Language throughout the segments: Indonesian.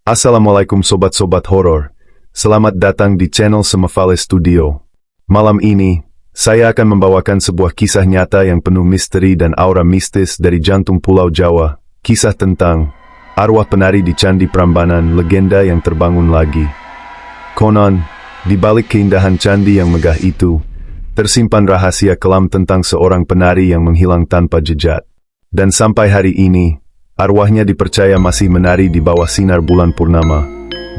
Assalamualaikum sobat-sobat horor. Selamat datang di channel Semefale Studio. Malam ini, saya akan membawakan sebuah kisah nyata yang penuh misteri dan aura mistis dari jantung Pulau Jawa. Kisah tentang arwah penari di Candi Prambanan, legenda yang terbangun lagi. Konon, di balik keindahan candi yang megah itu, tersimpan rahasia kelam tentang seorang penari yang menghilang tanpa jejak. Dan sampai hari ini, arwahnya dipercaya masih menari di bawah sinar bulan purnama.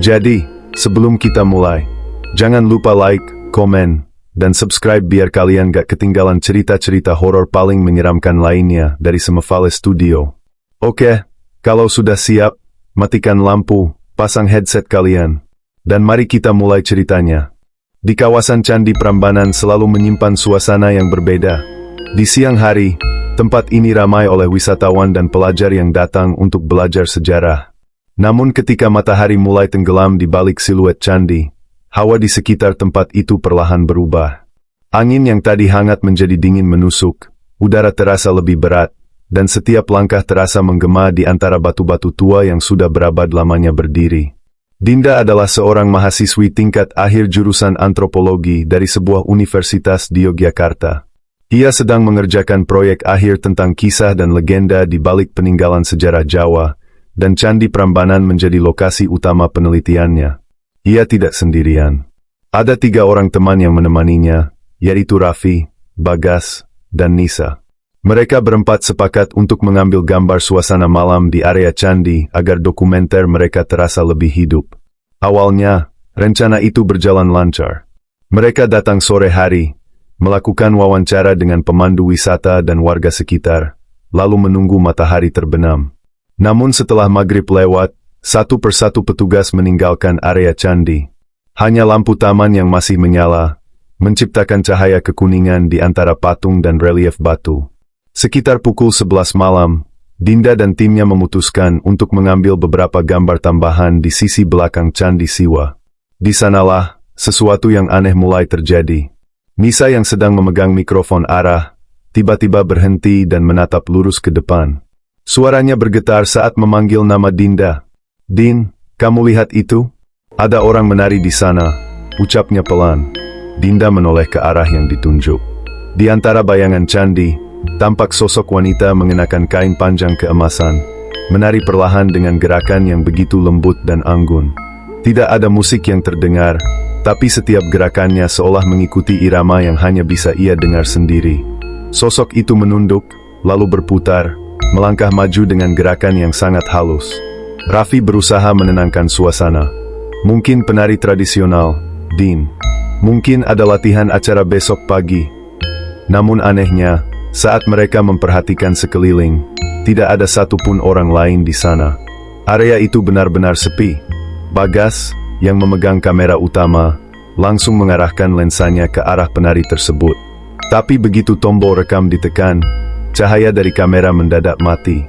Jadi, sebelum kita mulai, jangan lupa like, komen, dan subscribe biar kalian gak ketinggalan cerita-cerita horor paling menyeramkan lainnya dari Semefale Studio. Oke, kalau sudah siap, matikan lampu, pasang headset kalian, dan mari kita mulai ceritanya. Di kawasan Candi Prambanan selalu menyimpan suasana yang berbeda. Di siang hari, tempat ini ramai oleh wisatawan dan pelajar yang datang untuk belajar sejarah. Namun ketika matahari mulai tenggelam di balik siluet candi, hawa di sekitar tempat itu perlahan berubah. Angin yang tadi hangat menjadi dingin menusuk, udara terasa lebih berat, dan setiap langkah terasa menggema di antara batu-batu tua yang sudah berabad lamanya berdiri. Dinda adalah seorang mahasiswi tingkat akhir jurusan antropologi dari sebuah universitas di Yogyakarta. Ia sedang mengerjakan proyek akhir tentang kisah dan legenda di balik peninggalan sejarah Jawa, dan Candi Prambanan menjadi lokasi utama penelitiannya. Ia tidak sendirian. Ada 3 orang teman yang menemaninya, yaitu Raffi, Bagas, dan Nisa. Mereka berempat sepakat untuk mengambil gambar suasana malam di area candi agar dokumenter mereka terasa lebih hidup. Awalnya, rencana itu berjalan lancar. Mereka datang sore hari, melakukan wawancara dengan pemandu wisata dan warga sekitar, lalu menunggu matahari terbenam. Namun setelah maghrib lewat, satu persatu petugas meninggalkan area candi. Hanya lampu taman yang masih menyala, menciptakan cahaya kekuningan di antara patung dan relief batu. Sekitar pukul 11 malam, Dinda dan timnya memutuskan untuk mengambil beberapa gambar tambahan di sisi belakang Candi Siwa. Di sanalah, sesuatu yang aneh mulai terjadi. Nisa yang sedang memegang mikrofon arah, tiba-tiba berhenti dan menatap lurus ke depan. Suaranya bergetar saat memanggil nama Dinda. "Din, kamu lihat itu? Ada orang menari di sana," ucapnya pelan. Dinda menoleh ke arah yang ditunjuk. Di antara bayangan candi, tampak sosok wanita mengenakan kain panjang keemasan, menari perlahan dengan gerakan yang begitu lembut dan anggun. Tidak ada musik yang terdengar, tapi setiap gerakannya seolah mengikuti irama yang hanya bisa ia dengar sendiri. Sosok itu menunduk, lalu berputar, melangkah maju dengan gerakan yang sangat halus. Raffi berusaha menenangkan suasana. "Mungkin penari tradisional, Din. Mungkin ada latihan acara besok pagi." Namun anehnya, saat mereka memperhatikan sekeliling, tidak ada satupun orang lain di sana. Area itu benar-benar sepi. Bagas, yang memegang kamera utama, langsung mengarahkan lensanya ke arah penari tersebut. Tapi begitu tombol rekam ditekan, cahaya dari kamera mendadak mati.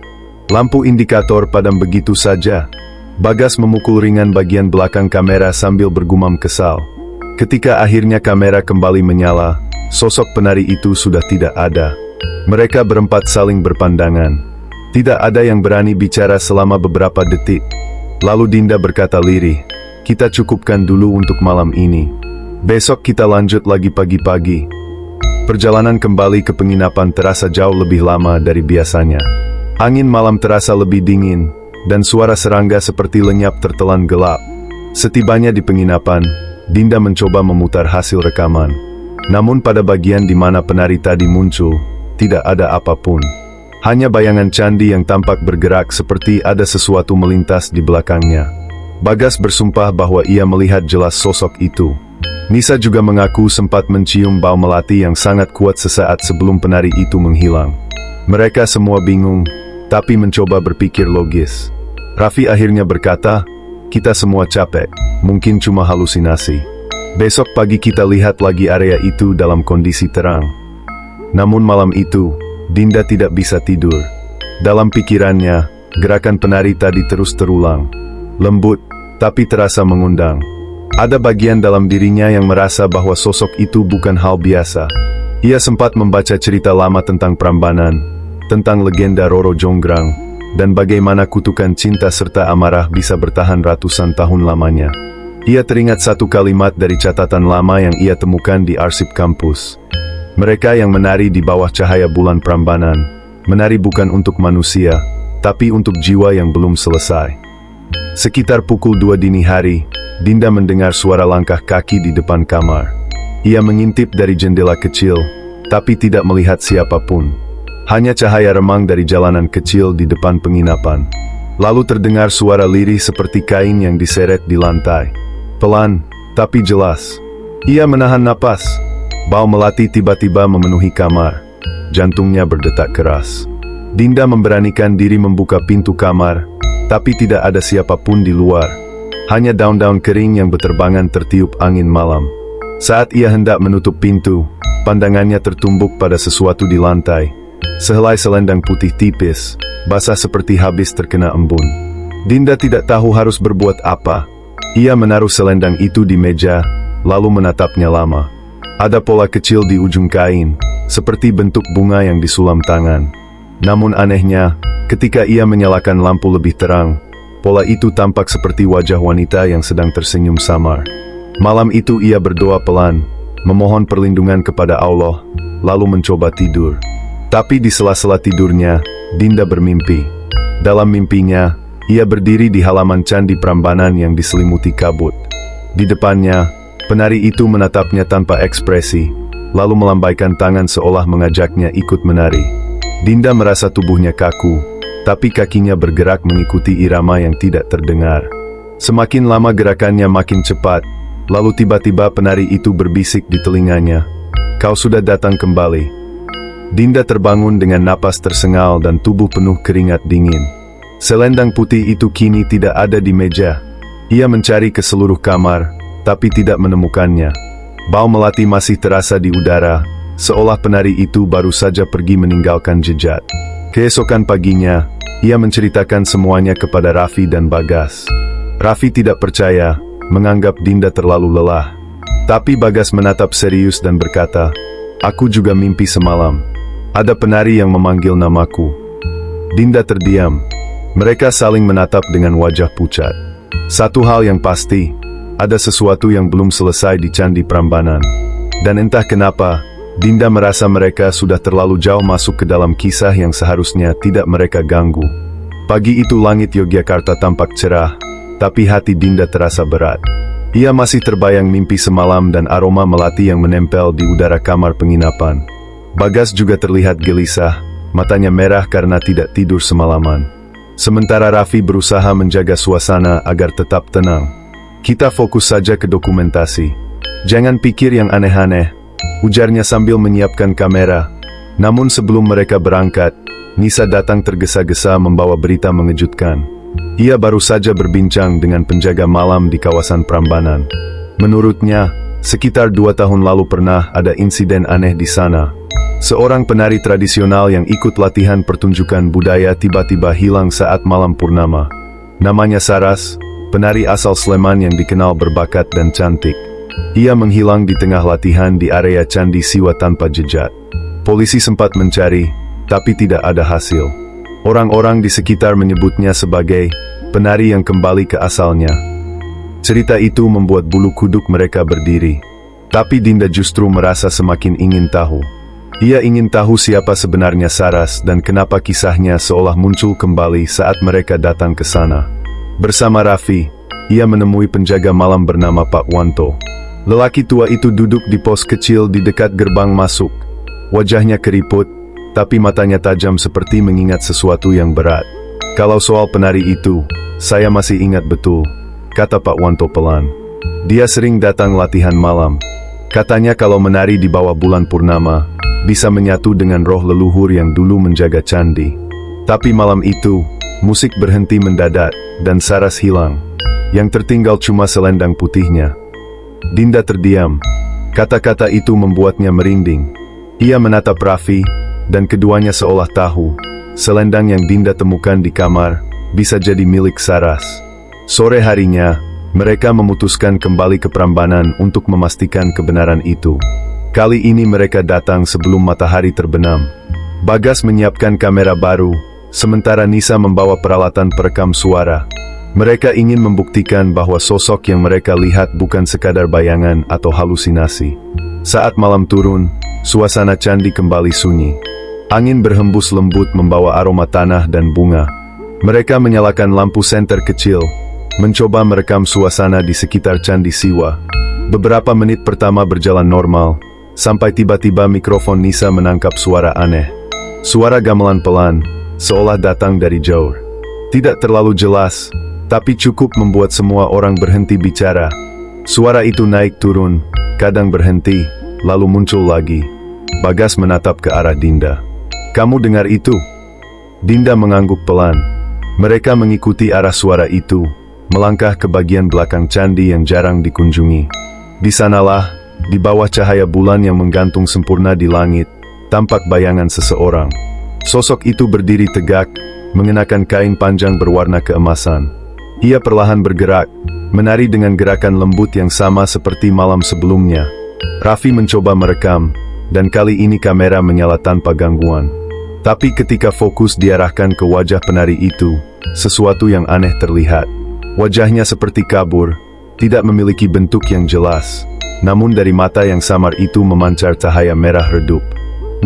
Lampu indikator padam begitu saja. Bagas memukul ringan bagian belakang kamera sambil bergumam kesal. Ketika akhirnya kamera kembali menyala, sosok penari itu sudah tidak ada. Mereka berempat saling berpandangan. Tidak ada yang berani bicara selama beberapa detik. Lalu Dinda berkata lirih, "Kita cukupkan dulu untuk malam ini. Besok kita lanjut lagi pagi-pagi." Perjalanan kembali ke penginapan terasa jauh lebih lama dari biasanya. Angin malam terasa lebih dingin, dan suara serangga seperti lenyap tertelan gelap. Setibanya di penginapan, Dinda mencoba memutar hasil rekaman. Namun pada bagian di mana penari tadi muncul, tidak ada apapun. Hanya bayangan candi yang tampak bergerak seperti ada sesuatu melintas di belakangnya. Bagas bersumpah bahwa ia melihat jelas sosok itu. Nisa juga mengaku sempat mencium bau melati yang sangat kuat sesaat sebelum penari itu menghilang. Mereka semua bingung, tapi mencoba berpikir logis. Raffi akhirnya berkata, "Kita semua capek, mungkin cuma halusinasi. Besok pagi kita lihat lagi area itu dalam kondisi terang." Namun malam itu, Dinda tidak bisa tidur. Dalam pikirannya, gerakan penari tadi terus terulang. Lembut, tapi terasa mengundang. Ada bagian dalam dirinya yang merasa bahwa sosok itu bukan hal biasa. Ia sempat membaca cerita lama tentang Prambanan, tentang legenda Roro Jonggrang, dan bagaimana kutukan cinta serta amarah bisa bertahan ratusan tahun lamanya. Ia teringat satu kalimat dari catatan lama yang ia temukan di arsip kampus. Mereka yang menari di bawah cahaya bulan Prambanan, menari bukan untuk manusia, tapi untuk jiwa yang belum selesai. Sekitar pukul 2 dini hari, Dinda mendengar suara langkah kaki di depan kamar. Ia mengintip dari jendela kecil, tapi tidak melihat siapapun. Hanya cahaya remang dari jalanan kecil di depan penginapan. Lalu terdengar suara lirih seperti kain yang diseret di lantai. Pelan, tapi jelas. Ia menahan napas. Bau melati tiba-tiba memenuhi kamar. Jantungnya berdetak keras. Dinda memberanikan diri membuka pintu kamar, tapi tidak ada siapapun di luar. Hanya daun-daun kering yang berterbangan tertiup angin malam. Saat ia hendak menutup pintu, pandangannya tertumbuk pada sesuatu di lantai. Sehelai selendang putih tipis, basah seperti habis terkena embun. Dinda tidak tahu harus berbuat apa. Ia menaruh selendang itu di meja, lalu menatapnya lama. Ada pola kecil di ujung kain, seperti bentuk bunga yang disulam tangan. Namun anehnya, ketika ia menyalakan lampu lebih terang, pola itu tampak seperti wajah wanita yang sedang tersenyum samar. Malam itu ia berdoa pelan, memohon perlindungan kepada Allah, lalu mencoba tidur. Tapi di sela-sela tidurnya, Dinda bermimpi. Dalam mimpinya, ia berdiri di halaman Candi Prambanan yang diselimuti kabut. Di depannya, penari itu menatapnya tanpa ekspresi, lalu melambaikan tangan seolah mengajaknya ikut menari. Dinda merasa tubuhnya kaku, tapi kakinya bergerak mengikuti irama yang tidak terdengar. Semakin lama gerakannya makin cepat, lalu tiba-tiba penari itu berbisik di telinganya, "Kau sudah datang kembali." Dinda terbangun dengan napas tersengal dan tubuh penuh keringat dingin. Selendang putih itu kini tidak ada di meja. Ia mencari ke seluruh kamar, tapi tidak menemukannya. Bau melati masih terasa di udara, seolah penari itu baru saja pergi meninggalkan jejak. Keesokan paginya, ia menceritakan semuanya kepada Raffi dan Bagas. Raffi tidak percaya, menganggap Dinda terlalu lelah. Tapi Bagas menatap serius dan berkata, "Aku juga mimpi semalam. Ada penari yang memanggil namaku." Dinda terdiam. Mereka saling menatap dengan wajah pucat. Satu hal yang pasti, ada sesuatu yang belum selesai di Candi Prambanan. Dan entah kenapa, Dinda merasa mereka sudah terlalu jauh masuk ke dalam kisah yang seharusnya tidak mereka ganggu. Pagi itu langit Yogyakarta tampak cerah, tapi hati Dinda terasa berat. Ia masih terbayang mimpi semalam dan aroma melati yang menempel di udara kamar penginapan. Bagas juga terlihat gelisah, matanya merah karena tidak tidur semalaman. Sementara Raffi berusaha menjaga suasana agar tetap tenang. "Kita fokus saja ke dokumentasi. Jangan pikir yang aneh-aneh," ujarnya sambil menyiapkan kamera. Namun sebelum mereka berangkat, Nisa datang tergesa-gesa membawa berita mengejutkan. Ia baru saja berbincang dengan penjaga malam di kawasan Prambanan. Menurutnya, sekitar 2 tahun lalu pernah ada insiden aneh di sana. Seorang penari tradisional yang ikut latihan pertunjukan budaya tiba-tiba hilang saat malam purnama. Namanya Saras, penari asal Sleman yang dikenal berbakat dan cantik. Ia menghilang di tengah latihan di area Candi Siwa tanpa jejak. Polisi sempat mencari, tapi tidak ada hasil. Orang-orang di sekitar menyebutnya sebagai penari yang kembali ke asalnya. Cerita itu membuat bulu kuduk mereka berdiri. Tapi Dinda justru merasa semakin ingin tahu. Ia ingin tahu siapa sebenarnya Saras dan kenapa kisahnya seolah muncul kembali saat mereka datang ke sana. Bersama Raffi, ia menemui penjaga malam bernama Pak Wanto. Lelaki tua itu duduk di pos kecil di dekat gerbang masuk. Wajahnya keriput, tapi matanya tajam seperti mengingat sesuatu yang berat. "Kalau soal penari itu, saya masih ingat betul," kata Pak Wanto pelan. "Dia sering datang latihan malam. Katanya kalau menari di bawah bulan purnama, bisa menyatu dengan roh leluhur yang dulu menjaga candi. Tapi malam itu, musik berhenti mendadak, dan Saras hilang. Yang tertinggal cuma selendang putihnya." Dinda terdiam. Kata-kata itu membuatnya merinding. Ia menatap Raffi, dan keduanya seolah tahu, selendang yang Dinda temukan di kamar, bisa jadi milik Saras. Sore harinya, mereka memutuskan kembali ke Prambanan untuk memastikan kebenaran itu. Kali ini mereka datang sebelum matahari terbenam. Bagas menyiapkan kamera baru, sementara Nisa membawa peralatan perekam suara. Mereka ingin membuktikan bahwa sosok yang mereka lihat bukan sekadar bayangan atau halusinasi. Saat malam turun, suasana candi kembali sunyi. Angin berhembus lembut membawa aroma tanah dan bunga. Mereka menyalakan lampu senter kecil, mencoba merekam suasana di sekitar Candi Siwa. Beberapa menit pertama berjalan normal, sampai tiba-tiba mikrofon Nisa menangkap suara aneh. Suara gamelan pelan, seolah datang dari jauh. Tidak terlalu jelas, tapi cukup membuat semua orang berhenti bicara. Suara itu naik turun, kadang berhenti, lalu muncul lagi. Bagas menatap ke arah Dinda. "Kamu dengar itu?" Dinda mengangguk pelan. Mereka mengikuti arah suara itu, melangkah ke bagian belakang candi yang jarang dikunjungi. Di sanalah, di bawah cahaya bulan yang menggantung sempurna di langit, tampak bayangan seseorang. Sosok itu berdiri tegak, mengenakan kain panjang berwarna keemasan. Ia perlahan bergerak, menari dengan gerakan lembut yang sama seperti malam sebelumnya. Raffi mencoba merekam, dan kali ini kamera menyala tanpa gangguan. Tapi ketika fokus diarahkan ke wajah penari itu, sesuatu yang aneh terlihat. Wajahnya seperti kabur, tidak memiliki bentuk yang jelas. Namun dari mata yang samar itu memancar cahaya merah redup.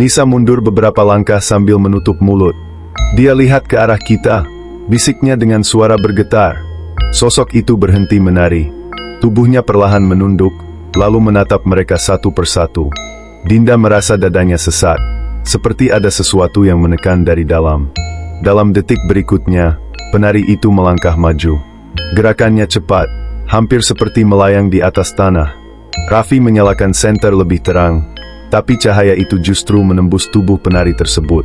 Nisa mundur beberapa langkah sambil menutup mulut. "Dia lihat ke arah kita," bisiknya dengan suara bergetar. Sosok itu berhenti menari. Tubuhnya perlahan menunduk, lalu menatap mereka satu persatu. Dinda merasa dadanya sesak, seperti ada sesuatu yang menekan dari dalam. Dalam detik berikutnya, penari itu melangkah maju. Gerakannya cepat, hampir seperti melayang di atas tanah. Raffi menyalakan senter lebih terang, tapi cahaya itu justru menembus tubuh penari tersebut.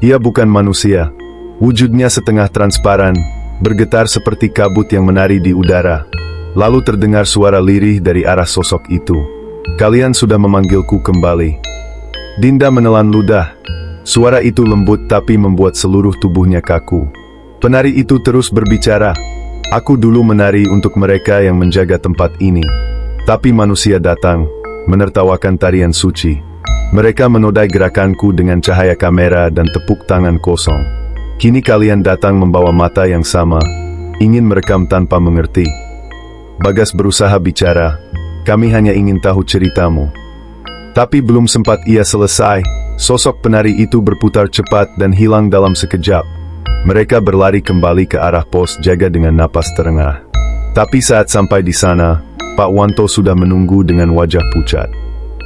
Ia bukan manusia. Wujudnya setengah transparan, bergetar seperti kabut yang menari di udara. Lalu terdengar suara lirih dari arah sosok itu. "Kalian sudah memanggilku kembali." Dinda menelan ludah. Suara itu lembut tapi membuat seluruh tubuhnya kaku. Penari itu terus berbicara. "Aku dulu menari untuk mereka yang menjaga tempat ini. Tapi manusia datang, menertawakan tarian suci. Mereka menodai gerakanku dengan cahaya kamera dan tepuk tangan kosong. Kini kalian datang membawa mata yang sama, ingin merekam tanpa mengerti." Bagas berusaha bicara, "Kami hanya ingin tahu ceritamu." Tapi belum sempat ia selesai, sosok penari itu berputar cepat dan hilang dalam sekejap. Mereka berlari kembali ke arah pos jaga dengan napas terengah. Tapi saat sampai di sana, Pak Wanto sudah menunggu dengan wajah pucat.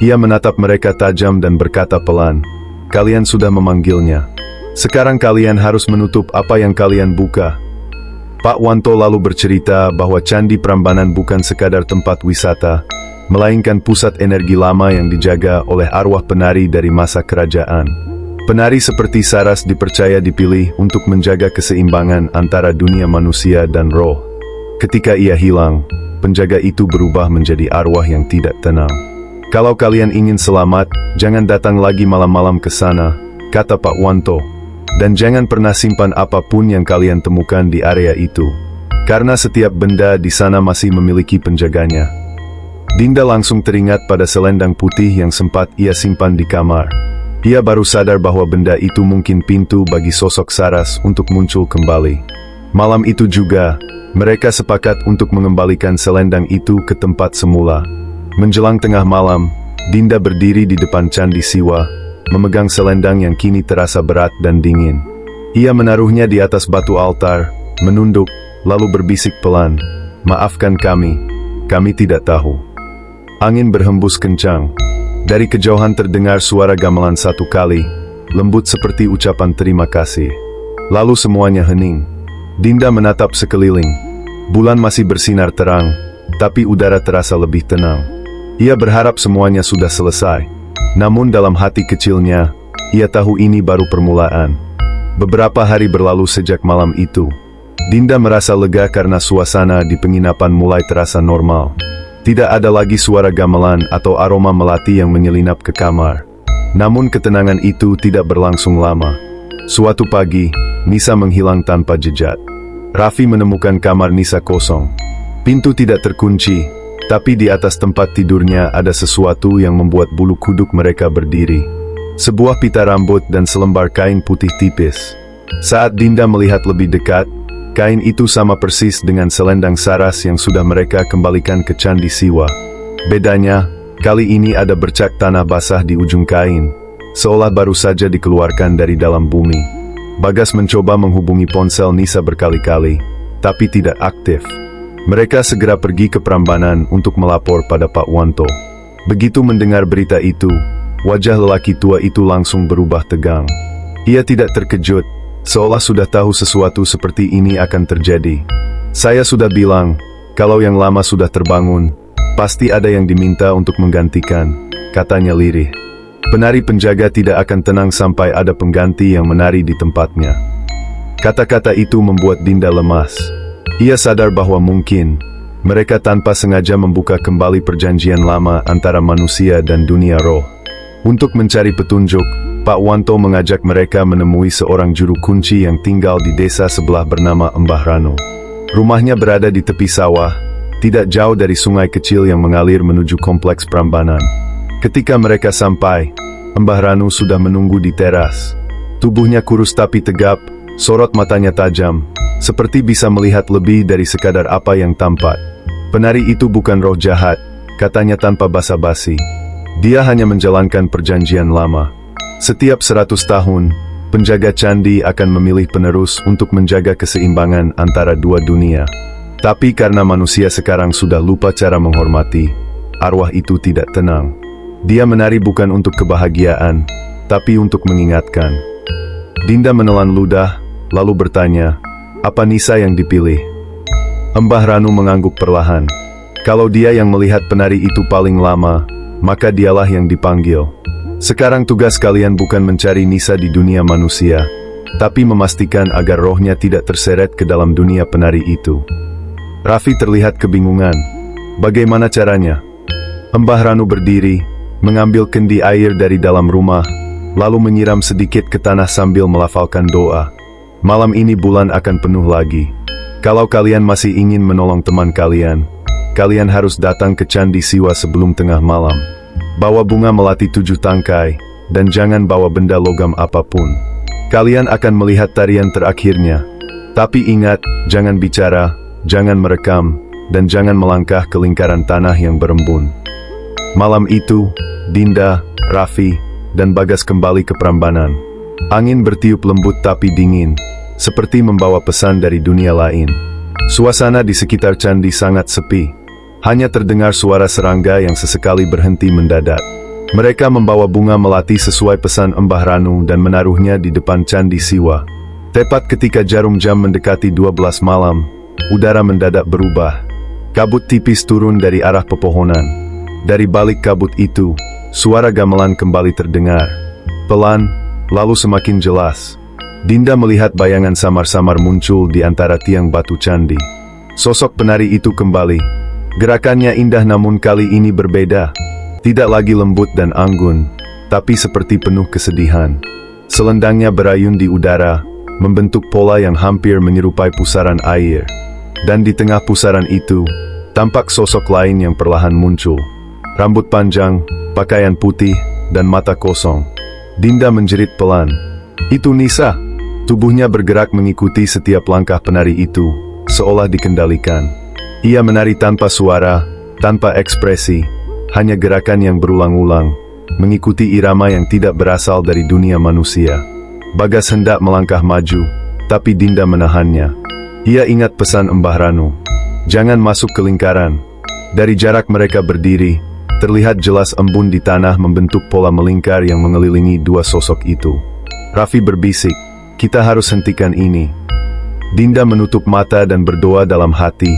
Ia menatap mereka tajam dan berkata pelan, "Kalian sudah memanggilnya. Sekarang kalian harus menutup apa yang kalian buka." Pak Wanto lalu bercerita bahwa Candi Prambanan bukan sekadar tempat wisata, melainkan pusat energi lama yang dijaga oleh arwah penari dari masa kerajaan. Penari seperti Saras dipercaya dipilih untuk menjaga keseimbangan antara dunia manusia dan roh. Ketika ia hilang, penjaga itu berubah menjadi arwah yang tidak tenang. "Kalau kalian ingin selamat, jangan datang lagi malam-malam ke sana," kata Pak Wanto. "Dan jangan pernah simpan apapun yang kalian temukan di area itu, karena setiap benda di sana masih memiliki penjaganya." Dinda langsung teringat pada selendang putih yang sempat ia simpan di kamar. Ia baru sadar bahwa benda itu mungkin pintu bagi sosok Saras untuk muncul kembali. Malam itu juga, mereka sepakat untuk mengembalikan selendang itu ke tempat semula. Menjelang tengah malam, Dinda berdiri di depan Candi Siwa, memegang selendang yang kini terasa berat dan dingin. Ia menaruhnya di atas batu altar, menunduk, lalu berbisik pelan, "Maafkan kami tidak tahu." Angin berhembus kencang. Dari kejauhan terdengar suara gamelan satu kali, lembut seperti ucapan terima kasih. Lalu semuanya hening. Dinda menatap sekeliling. Bulan masih bersinar terang, tapi udara terasa lebih tenang. Ia berharap semuanya sudah selesai. Namun dalam hati kecilnya, ia tahu ini baru permulaan. Beberapa hari berlalu sejak malam itu. Dinda merasa lega karena suasana di penginapan mulai terasa normal. Tidak ada lagi suara gamelan atau aroma melati yang menyelinap ke kamar. Namun ketenangan itu tidak berlangsung lama. Suatu pagi, Nisa menghilang tanpa jejak. Raffi menemukan kamar Nisa kosong. Pintu tidak terkunci, tapi di atas tempat tidurnya ada sesuatu yang membuat bulu kuduk mereka berdiri. Sebuah pita rambut dan selembar kain putih tipis. Saat Dinda melihat lebih dekat, kain itu sama persis dengan selendang saras yang sudah mereka kembalikan ke Candi Siwa. Bedanya, kali ini ada bercak tanah basah di ujung kain, seolah baru saja dikeluarkan dari dalam bumi. Bagas mencoba menghubungi ponsel Nisa berkali-kali, tapi tidak aktif. Mereka segera pergi ke Prambanan untuk melapor pada Pak Wanto. Begitu mendengar berita itu, wajah lelaki tua itu langsung berubah tegang. Ia tidak terkejut, seolah sudah tahu sesuatu seperti ini akan terjadi. Saya sudah bilang, kalau yang lama sudah terbangun, pasti ada yang diminta untuk menggantikan, katanya lirih. Penari penjaga tidak akan tenang sampai ada pengganti yang menari di tempatnya. Kata-kata itu membuat Dinda lemas. Ia sadar bahwa mungkin mereka tanpa sengaja membuka kembali perjanjian lama antara manusia dan dunia roh. Untuk mencari petunjuk, Pak Wanto mengajak mereka menemui seorang juru kunci yang tinggal di desa sebelah bernama Mbah Rano. Rumahnya berada di tepi sawah, tidak jauh dari sungai kecil yang mengalir menuju kompleks Prambanan. Ketika mereka sampai, Mbah Rano sudah menunggu di teras. Tubuhnya kurus tapi tegap, sorot matanya tajam, seperti bisa melihat lebih dari sekadar apa yang tampak. Penari itu bukan roh jahat, katanya tanpa basa-basi. Dia hanya menjalankan perjanjian lama. Setiap 100 tahun, penjaga candi akan memilih penerus untuk menjaga keseimbangan antara dua dunia. Tapi karena manusia sekarang sudah lupa cara menghormati, arwah itu tidak tenang. Dia menari bukan untuk kebahagiaan, tapi untuk mengingatkan. Dinda menelan ludah, lalu bertanya, apa Nisa yang dipilih? Mbah Ranu mengangguk perlahan. Kalau dia yang melihat penari itu paling lama, maka dialah yang dipanggil. Sekarang tugas kalian bukan mencari Nisa di dunia manusia, tapi memastikan agar rohnya tidak terseret ke dalam dunia penari itu. Raffi terlihat kebingungan. Bagaimana caranya? Mbah Ranu berdiri, mengambil kendi air dari dalam rumah, lalu menyiram sedikit ke tanah sambil melafalkan doa. Malam ini bulan akan penuh lagi. Kalau kalian masih ingin menolong teman kalian, kalian harus datang ke Candi Siwa sebelum tengah malam. Bawa bunga melati 7 tangkai, dan jangan bawa benda logam apapun. Kalian akan melihat tarian terakhirnya. Tapi ingat, jangan bicara, jangan merekam, dan jangan melangkah ke lingkaran tanah yang berembun. Malam itu, Dinda, Raffi, dan Bagas kembali ke Prambanan. Angin bertiup lembut tapi dingin, seperti membawa pesan dari dunia lain. Suasana di sekitar candi sangat sepi. Hanya terdengar suara serangga yang sesekali berhenti mendadak. Mereka membawa bunga melati sesuai pesan Mbah Ranu dan menaruhnya di depan Candi Siwa. Tepat ketika jarum jam mendekati 12 malam, udara mendadak berubah. Kabut tipis turun dari arah pepohonan. Dari balik kabut itu, suara gamelan kembali terdengar. Pelan, lalu semakin jelas. Dinda melihat bayangan samar-samar muncul di antara tiang batu candi. Sosok penari itu kembali. Gerakannya indah namun kali ini berbeda. Tidak lagi lembut dan anggun, tapi seperti penuh kesedihan. Selendangnya berayun di udara, membentuk pola yang hampir menyerupai pusaran air. Dan di tengah pusaran itu, tampak sosok lain yang perlahan muncul. Rambut panjang, pakaian putih, dan mata kosong. Dinda menjerit pelan. Itu Nisa. Tubuhnya bergerak mengikuti setiap langkah penari itu, seolah dikendalikan. Ia menari tanpa suara, tanpa ekspresi, hanya gerakan yang berulang-ulang, mengikuti irama yang tidak berasal dari dunia manusia. Bagas hendak melangkah maju, tapi Dinda menahannya. Ia ingat pesan Mbah Ranu. Jangan masuk ke lingkaran. Dari jarak mereka berdiri, terlihat jelas embun di tanah membentuk pola melingkar yang mengelilingi dua sosok itu. Raffi berbisik, kita harus hentikan ini. Dinda menutup mata dan berdoa dalam hati,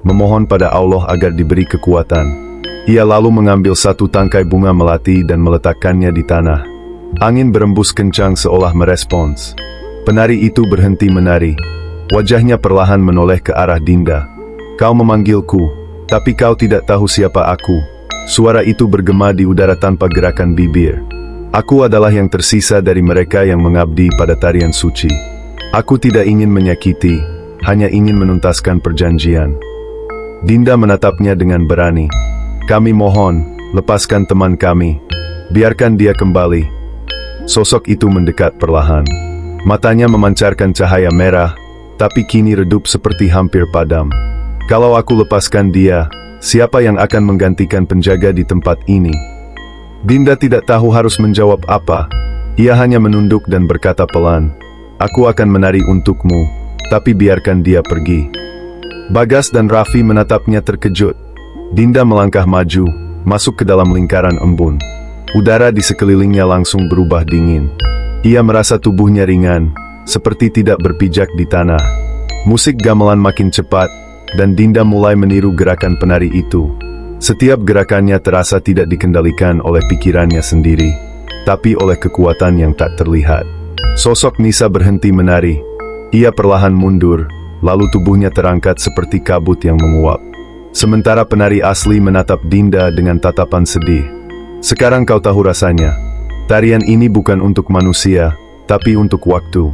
memohon pada Allah agar diberi kekuatan. Ia lalu mengambil 1 tangkai bunga melati dan meletakkannya di tanah. Angin berembus kencang seolah merespons. Penari itu berhenti menari. Wajahnya perlahan menoleh ke arah Dinda. Kau memanggilku, tapi kau tidak tahu siapa aku. Suara itu bergema di udara tanpa gerakan bibir. Aku adalah yang tersisa dari mereka yang mengabdi pada tarian suci. Aku tidak ingin menyakiti, hanya ingin menuntaskan perjanjian. Dinda menatapnya dengan berani. Kami mohon, lepaskan teman kami. Biarkan dia kembali. Sosok itu mendekat perlahan. Matanya memancarkan cahaya merah, tapi kini redup seperti hampir padam. Kalau aku lepaskan dia, siapa yang akan menggantikan penjaga di tempat ini? Dinda tidak tahu harus menjawab apa. Ia hanya menunduk dan berkata pelan, "Aku akan menari untukmu, tapi biarkan dia pergi." Bagas dan Raffi menatapnya terkejut. Dinda melangkah maju, masuk ke dalam lingkaran embun. Udara di sekelilingnya langsung berubah dingin. Ia merasa tubuhnya ringan, seperti tidak berpijak di tanah. Musik gamelan makin cepat, dan Dinda mulai meniru gerakan penari itu. Setiap gerakannya terasa tidak dikendalikan oleh pikirannya sendiri, tapi oleh kekuatan yang tak terlihat. Sosok Nisa berhenti menari. Ia perlahan mundur, lalu tubuhnya terangkat seperti kabut yang menguap. Sementara penari asli menatap Dinda dengan tatapan sedih. "Sekarang kau tahu rasanya. Tarian ini bukan untuk manusia, tapi untuk waktu.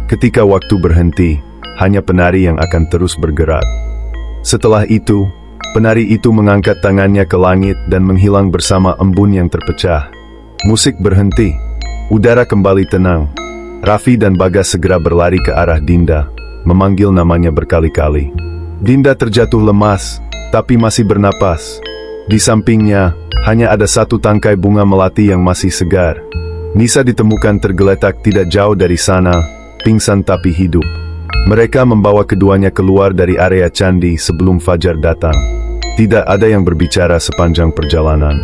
Ketika waktu berhenti, hanya penari yang akan terus bergerak." Setelah itu, penari itu mengangkat tangannya ke langit dan menghilang bersama embun yang terpecah. Musik berhenti. Udara kembali tenang. Raffi dan Bagas segera berlari ke arah Dinda, memanggil namanya berkali-kali. Dinda terjatuh lemas, tapi masih bernapas. Di sampingnya, hanya ada satu tangkai bunga melati yang masih segar. Nisa ditemukan tergeletak tidak jauh dari sana, pingsan tapi hidup. Mereka membawa keduanya keluar dari area candi sebelum fajar datang. Tidak ada yang berbicara sepanjang perjalanan.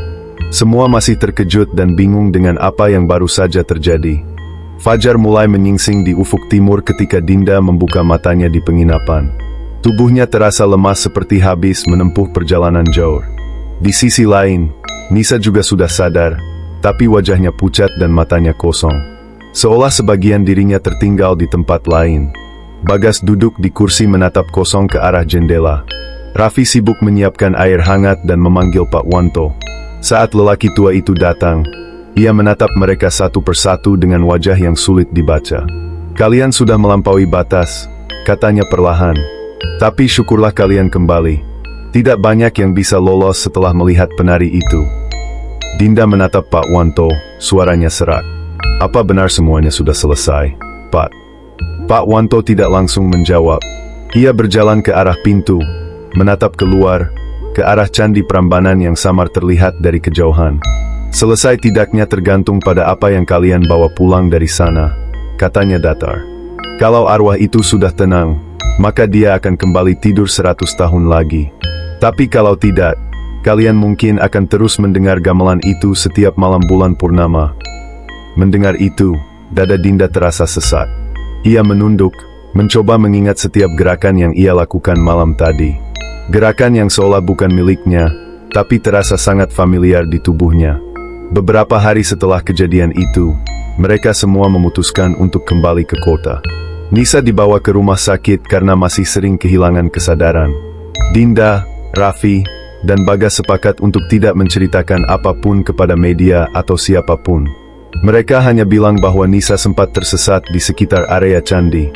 Semua masih terkejut dan bingung dengan apa yang baru saja terjadi. Fajar mulai menyingsing di ufuk timur ketika Dinda membuka matanya di penginapan. Tubuhnya terasa lemas seperti habis menempuh perjalanan jauh. Di sisi lain, Nisa juga sudah sadar, tapi wajahnya pucat dan matanya kosong. Seolah sebagian dirinya tertinggal di tempat lain. Bagas duduk di kursi menatap kosong ke arah jendela. Raffi sibuk menyiapkan air hangat dan memanggil Pak Wanto. Saat lelaki tua itu datang, ia menatap mereka satu persatu dengan wajah yang sulit dibaca. "Kalian sudah melampaui batas," katanya perlahan. "Tapi syukurlah kalian kembali. Tidak banyak yang bisa lolos setelah melihat penari itu." Dinda menatap Pak Wanto, suaranya serak. "Apa benar semuanya sudah selesai, Pak?" Pak Wanto tidak langsung menjawab. Ia berjalan ke arah pintu, menatap keluar, ke arah candi Prambanan yang samar terlihat dari kejauhan. "Selesai tidaknya tergantung pada apa yang kalian bawa pulang dari sana," katanya datar. "Kalau arwah itu sudah tenang, maka dia akan kembali tidur 100 tahun lagi. Tapi kalau tidak, kalian mungkin akan terus mendengar gamelan itu setiap malam bulan purnama." Mendengar itu, dada Dinda terasa sesak. Ia menunduk, mencoba mengingat setiap gerakan yang ia lakukan malam tadi. Gerakan yang seolah bukan miliknya, tapi terasa sangat familiar di tubuhnya. Beberapa hari setelah kejadian itu, mereka semua memutuskan untuk kembali ke kota. Nisa dibawa ke rumah sakit karena masih sering kehilangan kesadaran. Dinda, Raffi, dan Bagas sepakat untuk tidak menceritakan apapun kepada media atau siapapun. Mereka hanya bilang bahwa Nisa sempat tersesat di sekitar area candi.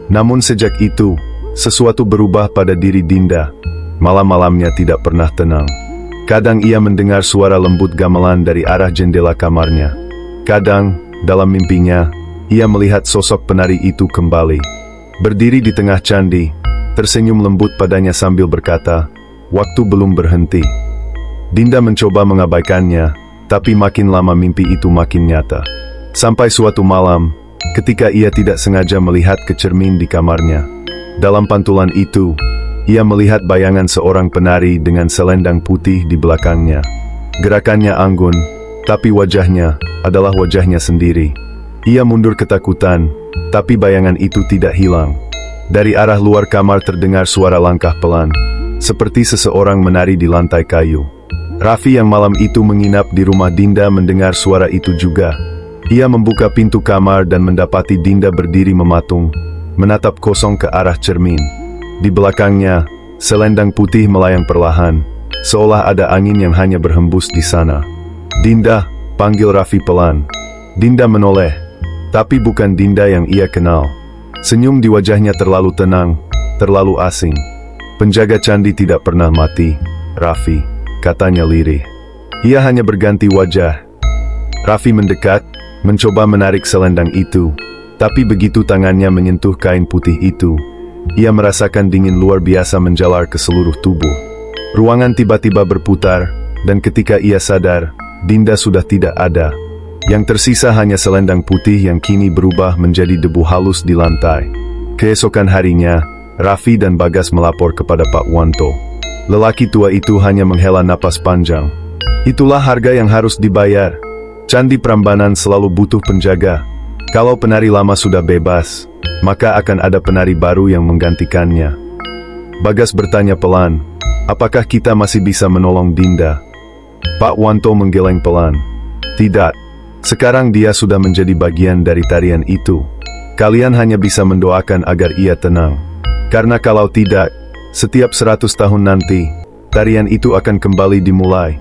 Namun sejak itu, sesuatu berubah pada diri Dinda. Malam-malamnya tidak pernah tenang. Kadang ia mendengar suara lembut gamelan dari arah jendela kamarnya. Kadang, dalam mimpinya, ia melihat sosok penari itu kembali. Berdiri di tengah candi, tersenyum lembut padanya sambil berkata, "Waktu belum berhenti." Dinda mencoba mengabaikannya, tapi makin lama mimpi itu makin nyata. Sampai suatu malam, ketika ia tidak sengaja melihat ke cermin di kamarnya. Dalam pantulan itu, ia melihat bayangan seorang penari dengan selendang putih di belakangnya. Gerakannya anggun, tapi wajahnya adalah wajahnya sendiri. Ia mundur ketakutan, tapi bayangan itu tidak hilang. Dari arah luar kamar terdengar suara langkah pelan, seperti seseorang menari di lantai kayu. Raffi yang malam itu menginap di rumah Dinda mendengar suara itu juga. Ia membuka pintu kamar dan mendapati Dinda berdiri mematung, menatap kosong ke arah cermin. Di belakangnya, selendang putih melayang perlahan, seolah ada angin yang hanya berhembus di sana. "Dinda," panggil Raffi pelan. Dinda menoleh, tapi bukan Dinda yang ia kenal. Senyum di wajahnya terlalu tenang, terlalu asing. "Penjaga candi tidak pernah mati, Raffi," katanya lirih. Ia hanya berganti wajah. Raffi mendekat, mencoba menarik selendang itu, Tapi begitu tangannya menyentuh kain putih itu, ia merasakan dingin luar biasa menjalar ke seluruh tubuh. Ruangan tiba-tiba berputar, dan ketika ia sadar, Dinda sudah tidak ada. Yang tersisa hanya selendang putih yang kini berubah menjadi debu halus di lantai. Keesokan harinya, Raffi dan Bagas melapor kepada Pak Wanto. Lelaki tua itu hanya menghela napas panjang. Itulah harga yang harus dibayar. Candi Prambanan selalu butuh penjaga. Kalau penari lama sudah bebas, maka akan ada penari baru yang menggantikannya. Bagas bertanya pelan, apakah kita masih bisa menolong Dinda? Pak Wanto menggeleng pelan. Tidak. Sekarang dia sudah menjadi bagian dari tarian itu. Kalian hanya bisa mendoakan agar ia tenang. Karena kalau tidak, setiap 100 tahun nanti, tarian itu akan kembali dimulai.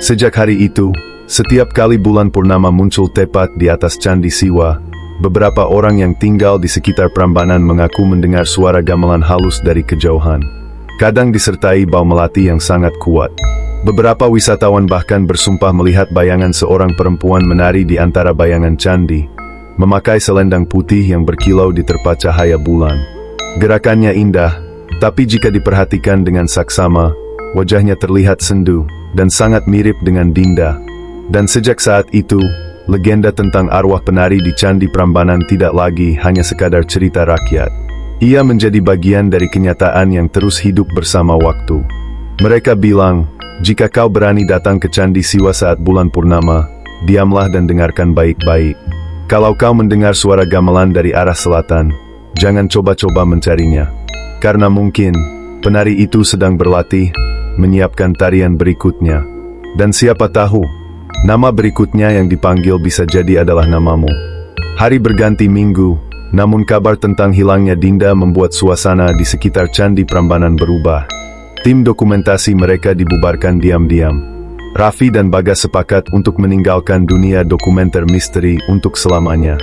Sejak hari itu, setiap kali bulan purnama muncul tepat di atas Candi Siwa, beberapa orang yang tinggal di sekitar Prambanan mengaku mendengar suara gamelan halus dari kejauhan. Kadang disertai bau melati yang sangat kuat. Beberapa wisatawan bahkan bersumpah melihat bayangan seorang perempuan menari di antara bayangan candi, memakai selendang putih yang berkilau diterpa cahaya bulan. Gerakannya indah, tapi jika diperhatikan dengan saksama, wajahnya terlihat sendu, dan sangat mirip dengan Dinda. Dan sejak saat itu, legenda tentang arwah penari di Candi Prambanan tidak lagi hanya sekadar cerita rakyat. Ia menjadi bagian dari kenyataan yang terus hidup bersama waktu. Mereka bilang, jika kau berani datang ke Candi Siwa saat bulan purnama, diamlah dan dengarkan baik-baik. Kalau kau mendengar suara gamelan dari arah selatan, jangan coba-coba mencarinya. Karena mungkin, penari itu sedang berlatih, menyiapkan tarian berikutnya. Dan siapa tahu, nama berikutnya yang dipanggil bisa jadi adalah namamu. Hari berganti minggu, namun kabar tentang hilangnya Dinda membuat suasana di sekitar Candi Prambanan berubah. Tim dokumentasi mereka dibubarkan diam-diam. Raffi dan Bagas sepakat untuk meninggalkan dunia dokumenter misteri untuk selamanya.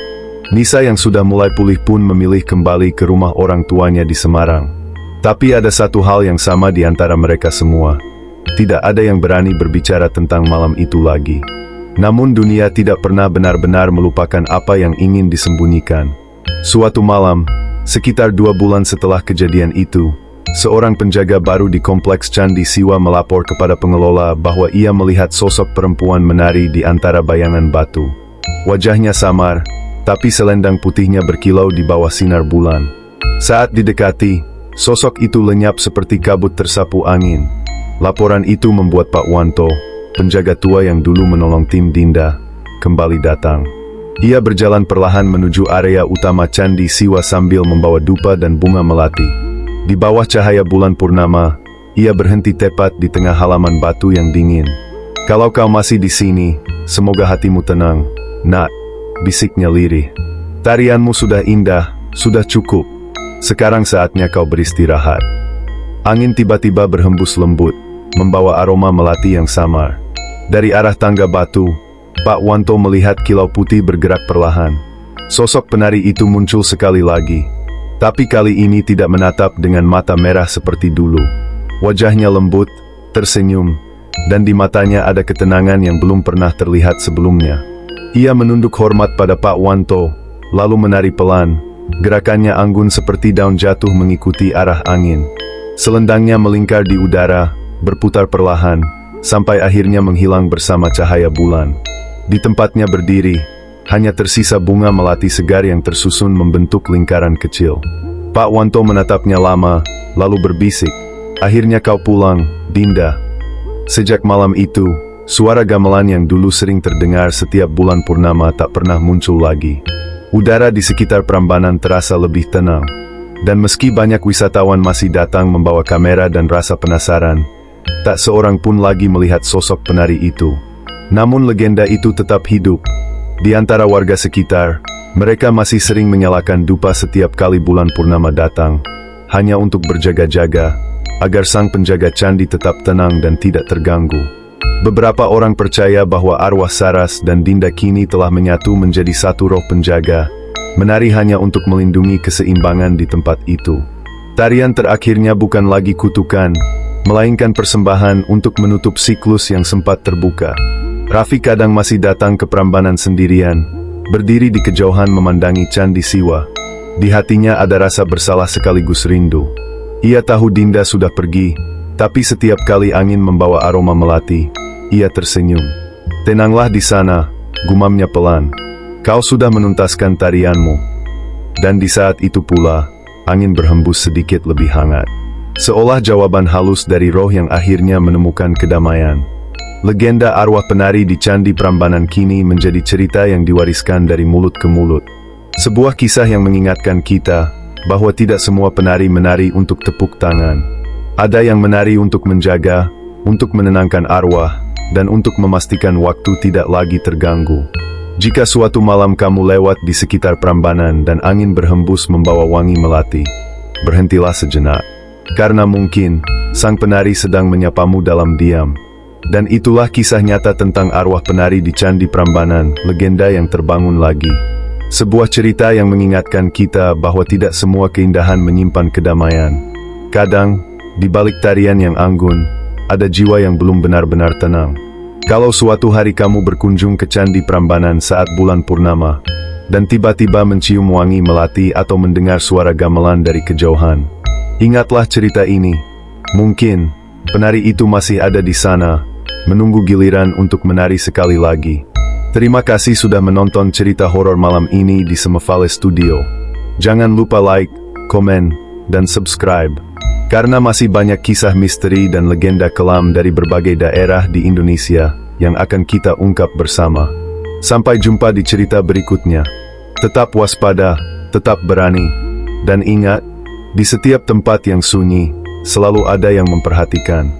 Nisa yang sudah mulai pulih pun memilih kembali ke rumah orang tuanya di Semarang. Tapi ada satu hal yang sama di antara mereka semua. Tidak ada yang berani berbicara tentang malam itu lagi. Namun dunia tidak pernah benar-benar melupakan apa yang ingin disembunyikan. Suatu malam, sekitar 2 bulan setelah kejadian itu, seorang penjaga baru di kompleks Candi Siwa melapor kepada pengelola bahwa ia melihat sosok perempuan menari di antara bayangan batu. Wajahnya samar, tapi selendang putihnya berkilau di bawah sinar bulan. Saat didekati, sosok itu lenyap seperti kabut tersapu angin. Laporan itu membuat Pak Wanto, penjaga tua yang dulu menolong tim Dinda, kembali datang. Ia berjalan perlahan menuju area utama Candi Siwa sambil membawa dupa dan bunga melati. Di bawah cahaya bulan purnama, ia berhenti tepat di tengah halaman batu yang dingin. Kalau kau masih di sini, semoga hatimu tenang, nak, bisiknya lirih. Tarianmu sudah indah, sudah cukup. Sekarang saatnya kau beristirahat. Angin tiba-tiba berhembus lembut, membawa aroma melati yang samar. Dari arah tangga batu, Pak Wanto melihat kilau putih bergerak perlahan. Sosok penari itu muncul sekali lagi. Tapi kali ini tidak menatap dengan mata merah seperti dulu. Wajahnya lembut, tersenyum, dan di matanya ada ketenangan yang belum pernah terlihat sebelumnya. Ia menunduk hormat pada Pak Wanto, lalu menari pelan. Gerakannya anggun seperti daun jatuh mengikuti arah angin. Selendangnya melingkar di udara, berputar perlahan, sampai akhirnya menghilang bersama cahaya bulan. Di tempatnya berdiri, hanya tersisa bunga melati segar yang tersusun membentuk lingkaran kecil. Pak Wanto menatapnya lama, lalu berbisik, "Akhirnya kau pulang, Dinda." Sejak malam itu, suara gamelan yang dulu sering terdengar setiap bulan purnama tak pernah muncul lagi. Udara di sekitar Prambanan terasa lebih tenang. Dan meski banyak wisatawan masih datang membawa kamera dan rasa penasaran, tak seorang pun lagi melihat sosok penari itu. Namun legenda itu tetap hidup. Di antara warga sekitar, mereka masih sering menyalakan dupa setiap kali bulan purnama datang, hanya untuk berjaga-jaga, agar sang penjaga candi tetap tenang dan tidak terganggu. Beberapa orang percaya bahwa arwah Saras dan Dinda kini telah menyatu menjadi satu roh penjaga, menari hanya untuk melindungi keseimbangan di tempat itu. Tarian terakhirnya bukan lagi kutukan, melainkan persembahan untuk menutup siklus yang sempat terbuka. Raffi kadang masih datang ke Prambanan sendirian, berdiri di kejauhan memandangi Candi Siwa. Di hatinya ada rasa bersalah sekaligus rindu. Ia tahu Dinda sudah pergi, tapi setiap kali angin membawa aroma melati, ia tersenyum. "Tenanglah di sana," gumamnya pelan. "Kau sudah menuntaskan tarianmu." Dan di saat itu pula, angin berhembus sedikit lebih hangat. Seolah jawaban halus dari roh yang akhirnya menemukan kedamaian. Legenda arwah penari di Candi Prambanan kini menjadi cerita yang diwariskan dari mulut ke mulut. Sebuah kisah yang mengingatkan kita bahwa tidak semua penari menari untuk tepuk tangan. Ada yang menari untuk menjaga, untuk menenangkan arwah, dan untuk memastikan waktu tidak lagi terganggu. Jika suatu malam kamu lewat di sekitar Prambanan dan angin berhembus membawa wangi melati, berhentilah sejenak. Karena mungkin sang penari sedang menyapamu dalam diam. Dan itulah kisah nyata tentang arwah penari di Candi Prambanan, legenda yang terbangun lagi. Sebuah cerita yang mengingatkan kita bahwa tidak semua keindahan menyimpan kedamaian. Kadang, di balik tarian yang anggun, ada jiwa yang belum benar-benar tenang. Kalau suatu hari kamu berkunjung ke Candi Prambanan saat bulan purnama, dan tiba-tiba mencium wangi melati atau mendengar suara gamelan dari kejauhan, ingatlah cerita ini. Mungkin, penari itu masih ada di sana, menunggu giliran untuk menari sekali lagi. Terima kasih sudah menonton cerita horor malam ini di Semefale Studio. Jangan lupa like, komen, dan subscribe, karena masih banyak kisah misteri dan legenda kelam dari berbagai daerah di Indonesia yang akan kita ungkap bersama. Sampai jumpa di cerita berikutnya. Tetap waspada, tetap berani, dan ingat, di setiap tempat yang sunyi, selalu ada yang memperhatikan.